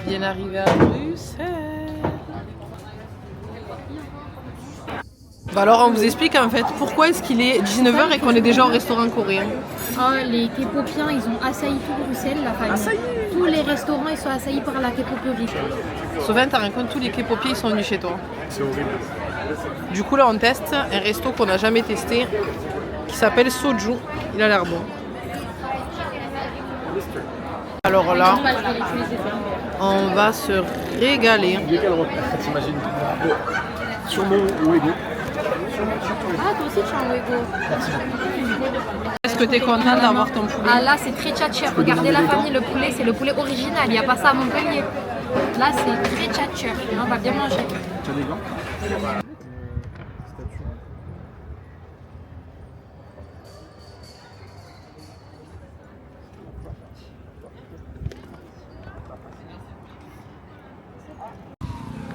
Bien arrivé à Bruxelles. Bah alors on vous explique en fait pourquoi est-ce qu'il est 19h et qu'on est déjà au restaurant coréen. Oh, les K-popiens, ils ont assailli tout Bruxelles, la famille. Assailli. Tous les restaurants, ils sont assaillis par la K-poperie. Sauvin, t'as rencontré tous les K-popiers, ils sont venus chez toi. C'est horrible. Du coup là on teste un resto qu'on n'a jamais testé qui s'appelle Soju. Il a l'air bon. Alors là, on va se régaler. Il y a quel repère, t'imagines? Sur mon Ouégo. Ah, toi aussi tu as un Wego. Est-ce que tu es content d'avoir ton poulet? Ah là, c'est très tchatcher. Regardez la famille, le poulet, c'est le poulet original. Il n'y a pas ça à Montpellier. Là, c'est très tchatcher. On va bien manger. Tu as des gants?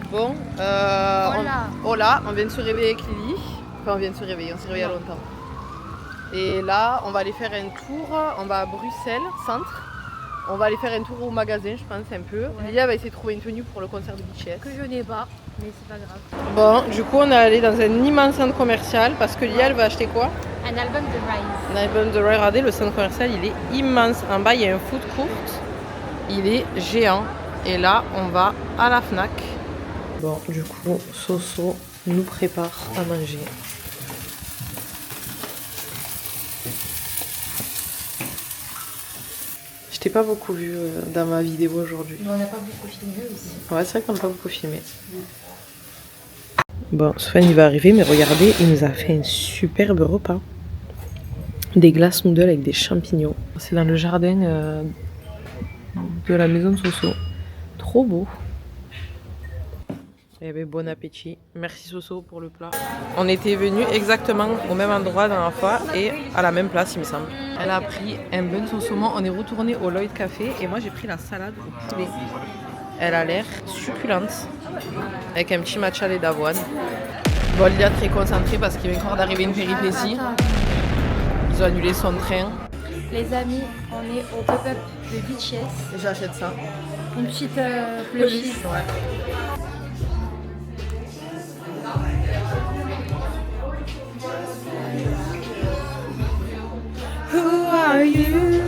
Bon, on vient de se réveiller avec Lily. Enfin, on vient de se réveiller, on s'est réveillé il y a longtemps. Et là, on va aller faire un tour. On va à Bruxelles, centre. On va aller faire un tour au magasin, je pense, un peu. Ouais. Lily va essayer de trouver une tenue pour le concert de BTS. Que je n'ai pas, mais c'est pas grave. Bon, du coup, on est allé dans un immense centre commercial parce que Lily, elle va acheter quoi? Un album de Rise. Un album de Ray. Regardez, le centre commercial, il est immense. En bas, il y a un food court. Il est géant. Et là, on va à la Fnac. Bon, du coup, Soso nous prépare à manger. Je t'ai pas beaucoup vu dans ma vidéo aujourd'hui. On n'a pas beaucoup filmé aussi. Ouais, c'est vrai qu'on n'a pas beaucoup filmé. Bon, Sven il va arriver, mais regardez, il nous a fait un superbe repas. Des glaces noodles avec des champignons. C'est dans le jardin de la maison de Soso. Trop beau. Eh bien, bon appétit. Merci Soso pour le plat. On était venus exactement au même endroit dans la fois et à la même place, il me semble. Elle a pris un bun sauce saumon. On est retourné au Lloyd Café et moi j'ai pris la salade au poulet. Elle a l'air succulente avec un petit matcha lait d'avoine. Bon, Lilia très concentrée parce qu'il vient encore d'arriver une péripétie. Ils ont annulé son train. Les amis, on est au pop-up de BTS. J'achète ça. Une petite plushie. Ouais. Who are you?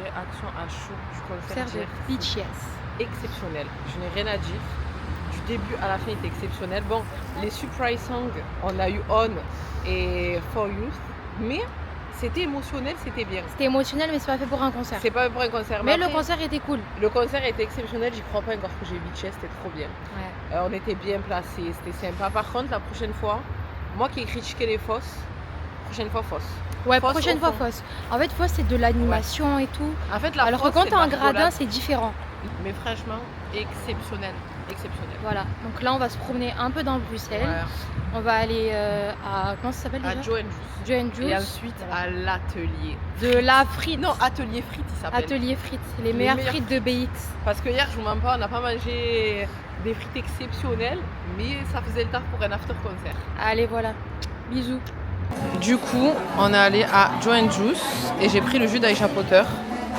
réaction à chaud du concert de BTS. Exceptionnel. Je n'ai rien à dire. Du début à la fin, il était exceptionnel. Bon, les surprise songs, on a eu On et For Youth, mais c'était émotionnel, c'était bien. C'était émotionnel, mais c'est pas fait pour un concert. C'est pas fait pour un concert. Mais après, le concert était cool. Le concert était exceptionnel, j'y crois pas encore que j'ai vu BTS, c'était trop bien. Ouais. On était bien placés, c'était sympa. Par contre, la prochaine fois, moi qui ai critiqué les fausses, prochaine fois fausse. Ouais, Fausse prochaine au fois fond. fausse. En fait, fausse, c'est de l'animation et tout. En fait, la Alors que fausse, quand c'est t'as un de la gradin, rigolade. c'est différent. Mais franchement, exceptionnel. Exceptionnel. Voilà. Donc là, on va se promener un peu dans Bruxelles. Ouais. On va aller à. Comment ça s'appelle À déjà? Joe Juice. Joe and Juice. Et ensuite Voilà. à l'atelier. De la frite. Non, atelier frites, il s'appelle. Atelier frites. Les meilleures frites de BX. Parce que hier, je vous mens pas, on n'a pas mangé des frites exceptionnelles, mais ça faisait le taf pour un after concert. Allez, voilà. Bisous. Du coup, on est allé à Joe and Juice et j'ai pris le jus d'Aïcha Potter.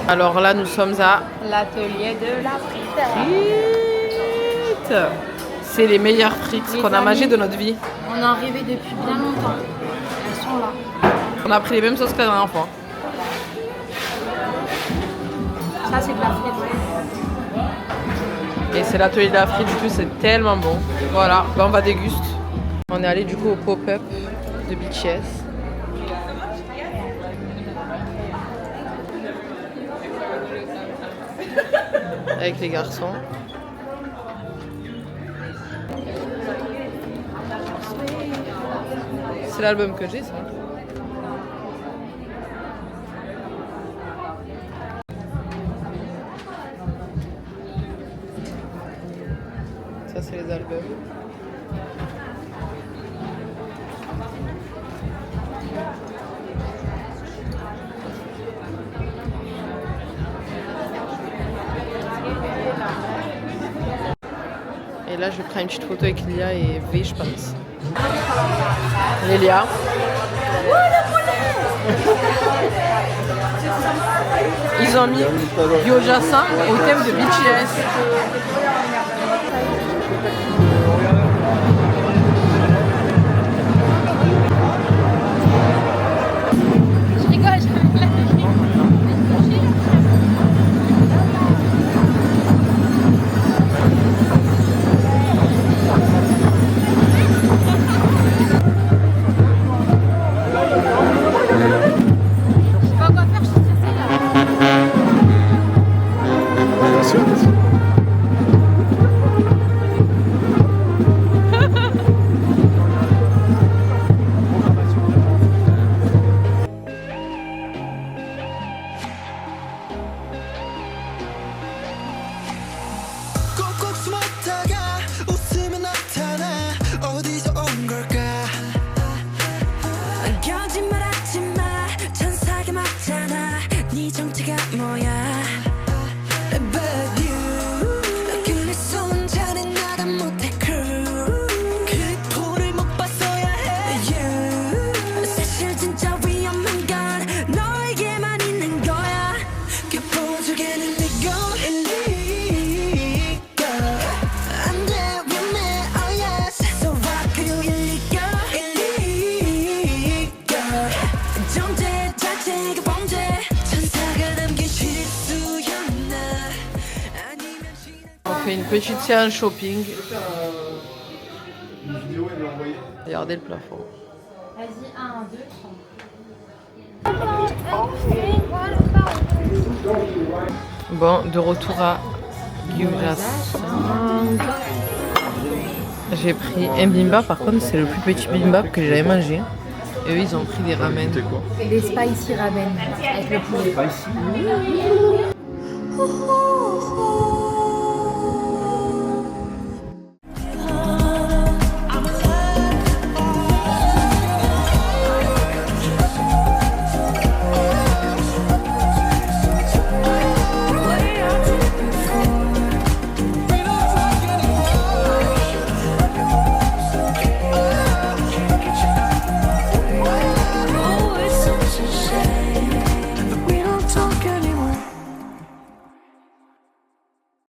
Alors là, nous sommes à L'atelier de la frite. frites. C'est les meilleures frites Les qu'on a amis. mangées de notre vie. On en rêvait depuis bien longtemps. Elles sont là. On a pris les mêmes sauces que la dernière fois. Ça, c'est de la frite. Et c'est l'atelier de la frite, du coup, c'est tellement bon. Voilà, ben, on va déguster. On est allé du coup au pop-up de BTS. Avec les garçons. C'est l'album que j'ai, ça. Ça, c'est les albums. Et là, je vais prendre une petite photo avec Lia et V, je pense. Lélia. Ils ont mis Yojasa au thème de BTS. Je rigole, je sais pas quoi faire, je suis stressée là. Attention, attention. fait une petite séance shopping. Regardez le plafond. Vas-y, 1, 2, 3. Bon, de retour à Gyoza-san. J'ai pris un bimbap, par contre c'est le plus petit bimbap que j'ai jamais mangé. Et eux ils ont pris des ramen. C'est quoi? Des spicy ramen avec le poulet. Pas ici.